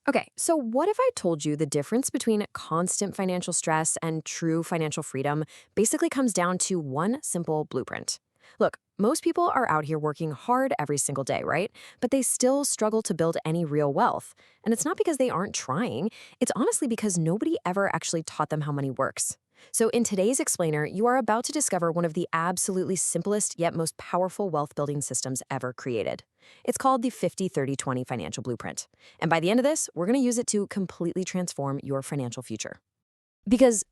Okay, so what if I told you the difference between constant financial stress and true financial freedom basically comes down to one simple blueprint? Look, most people are out here working hard every single day, right? But they still struggle to build any real wealth. And it's not because they aren't trying, it's honestly because nobody ever actually taught them how money works. So, in today's explainer, you are about to discover one of the absolutely simplest yet most powerful wealth building systems ever created. It's called the 50-30-20 financial blueprint. And by the end of this, we're going to use it to completely transform your financial future. Because,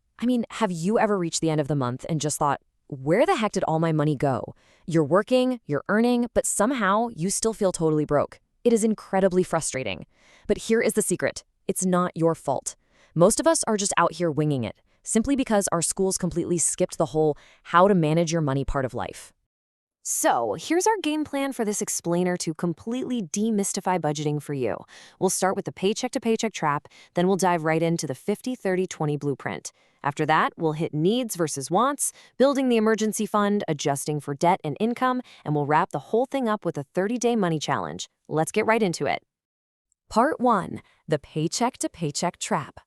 have you ever reached the end of the month and just thought, where the heck did all my money go? You're working, you're earning, but somehow you still feel totally broke. It is incredibly frustrating. But here is the secret. It's not your fault. Most of us are just out here winging it, simply because our schools completely skipped the whole how to manage your money part of life. So, here's our game plan for this explainer to completely demystify budgeting for you. We'll start with the paycheck to paycheck trap, then we'll dive right into the 50-30-20 blueprint. After that, we'll hit needs versus wants, building the emergency fund, adjusting for debt and income, and we'll wrap the whole thing up with a 30-day money challenge. Let's get right into it. Part 1. The paycheck to paycheck trap.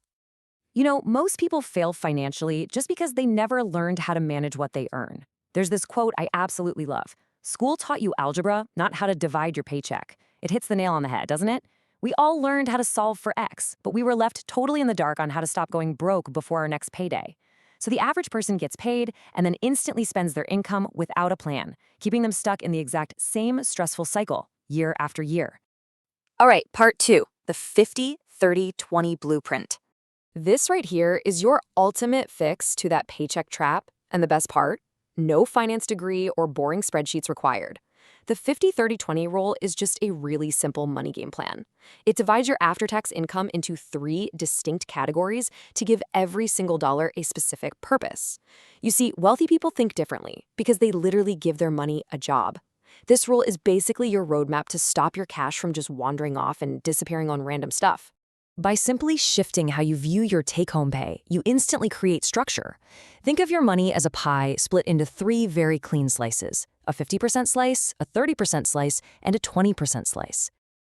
Most people fail financially just because they never learned how to manage what they earn. There's this quote I absolutely love. School taught you algebra, not how to divide your paycheck. It hits the nail on the head, doesn't it? We all learned how to solve for X, but we were left totally in the dark on how to stop going broke before our next payday. So the average person gets paid and then instantly spends their income without a plan, keeping them stuck in the exact same stressful cycle, year after year. All right, part 2, the 50-30-20 blueprint. This right here is your ultimate fix to that paycheck trap, and the best part? No finance degree or boring spreadsheets required. The 50-30-20 rule is just a really simple money game plan. It divides your after-tax income into 3 distinct categories to give every single dollar a specific purpose. You see, wealthy people think differently because they literally give their money a job. This rule is basically your roadmap to stop your cash from just wandering off and disappearing on random stuff. By simply shifting how you view your take-home pay, you instantly create structure. Think of your money as a pie split into 3 very clean slices: a 50% slice, a 30% slice, and a 20% slice.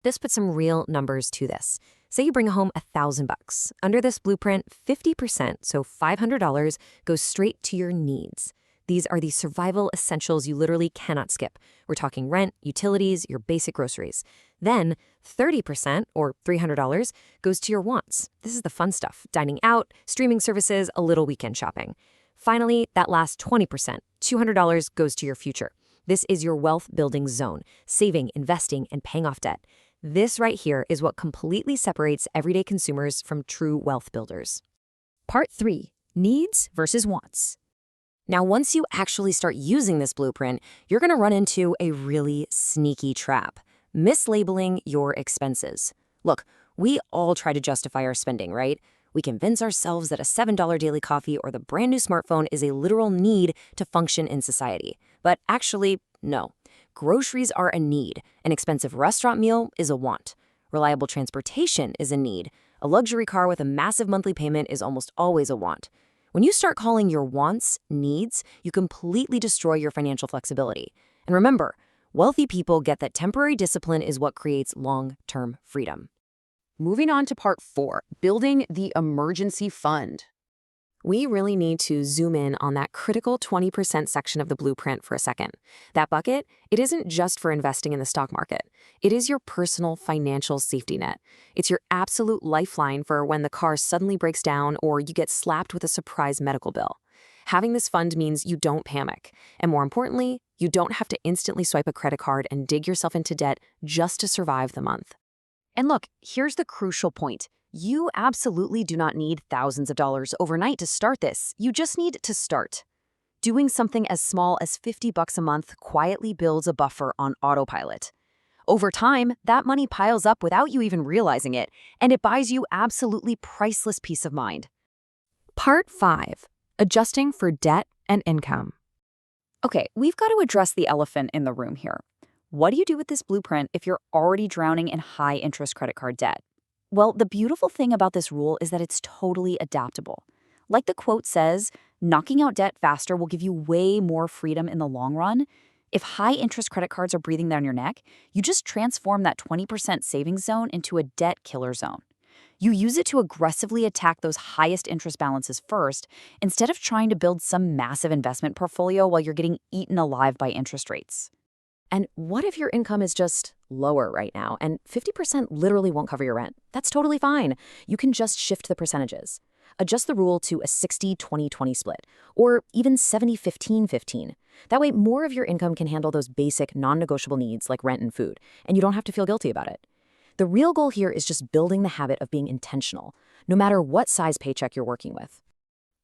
This puts some real numbers to this. Say you bring home $1,000. Under this blueprint, 50%, so $500, goes straight to your needs. These are the survival essentials you literally cannot skip. We're talking rent, utilities, your basic groceries. Then 30%, or $300, goes to your wants. This is the fun stuff: dining out, streaming services, a little weekend shopping. Finally, that last 20%, $200, goes to your future. This is your wealth building zone: saving, investing, and paying off debt. This right here is what completely separates everyday consumers from true wealth builders. Part 3. Needs versus wants. Now, once you actually start using this blueprint, you're going to run into a really sneaky trap: mislabeling your expenses. Look, we all try to justify our spending, right? We convince ourselves that a $7 daily coffee or the brand new smartphone is a literal need to function in society. But actually, no. Groceries are a need. An expensive restaurant meal is a want. Reliable transportation is a need. A luxury car with a massive monthly payment is almost always a want. When you start calling your wants needs, you completely destroy your financial flexibility. And remember, wealthy people get that temporary discipline is what creates long-term freedom. Moving on to part 4, building the emergency fund. We really need to zoom in on that critical 20% section of the blueprint for a second. That bucket, it isn't just for investing in the stock market. It is your personal financial safety net. It's your absolute lifeline for when the car suddenly breaks down or you get slapped with a surprise medical bill. Having this fund means you don't panic. And more importantly, you don't have to instantly swipe a credit card and dig yourself into debt just to survive the month. And look, here's the crucial point. You absolutely do not need thousands of dollars overnight to start this. You just need to start. Doing something as small as $50 a month quietly builds a buffer on autopilot. Over time, that money piles up without you even realizing it, and it buys you absolutely priceless peace of mind. Part 5. Adjusting for debt and income. Okay, we've got to address the elephant in the room here. What do you do with this blueprint if you're already drowning in high-interest credit card debt? Well, the beautiful thing about this rule is that it's totally adaptable. Like the quote says, knocking out debt faster will give you way more freedom in the long run. If high-interest credit cards are breathing down your neck, you just transform that 20% savings zone into a debt killer zone. You use it to aggressively attack those highest interest balances first, instead of trying to build some massive investment portfolio while you're getting eaten alive by interest rates. And what if your income is just lower right now and 50% literally won't cover your rent? That's totally fine. You can just shift the percentages. Adjust the rule to a 60-20-20 split, or even 70-15-15. That way, more of your income can handle those basic, non-negotiable needs like rent and food, and you don't have to feel guilty about it. The real goal here is just building the habit of being intentional, no matter what size paycheck you're working with.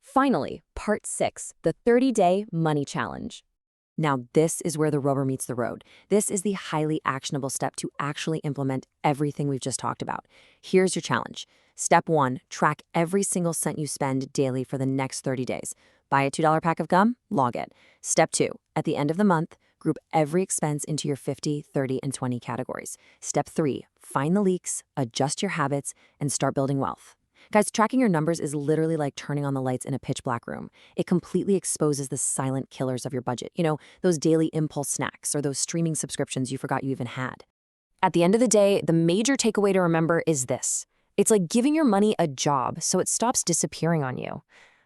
Finally, part 6, the 30-day money challenge. Now, this is where the rubber meets the road. This is the highly actionable step to actually implement everything we've just talked about. Here's your challenge. Step 1, track every single cent you spend daily for the next 30 days. Buy a $2 pack of gum? Log it. Step 2, at the end of the month, group every expense into your 50, 30, and 20 categories. Step 3, find the leaks, adjust your habits, and start building wealth. Guys, tracking your numbers is literally like turning on the lights in a pitch black room. It completely exposes the silent killers of your budget. Those daily impulse snacks or those streaming subscriptions you forgot you even had. At the end of the day, the major takeaway to remember is this. It's like giving your money a job so it stops disappearing on you.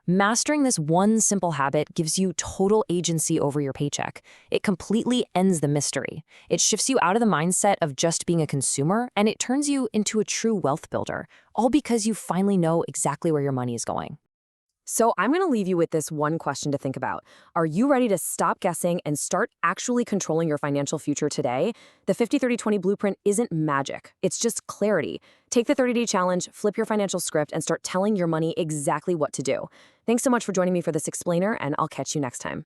Mastering this one simple habit gives you total agency over your paycheck. It completely ends the mystery. It shifts you out of the mindset of just being a consumer, and it turns you into a true wealth builder, all because you finally know exactly where your money is going. So I'm going to leave you with this one question to think about. Are you ready to stop guessing and start actually controlling your financial future today? The 50-30-20 blueprint isn't magic. It's just clarity. Take the 30-day challenge, flip your financial script, and start telling your money exactly what to do. Thanks so much for joining me for this explainer, and I'll catch you next time.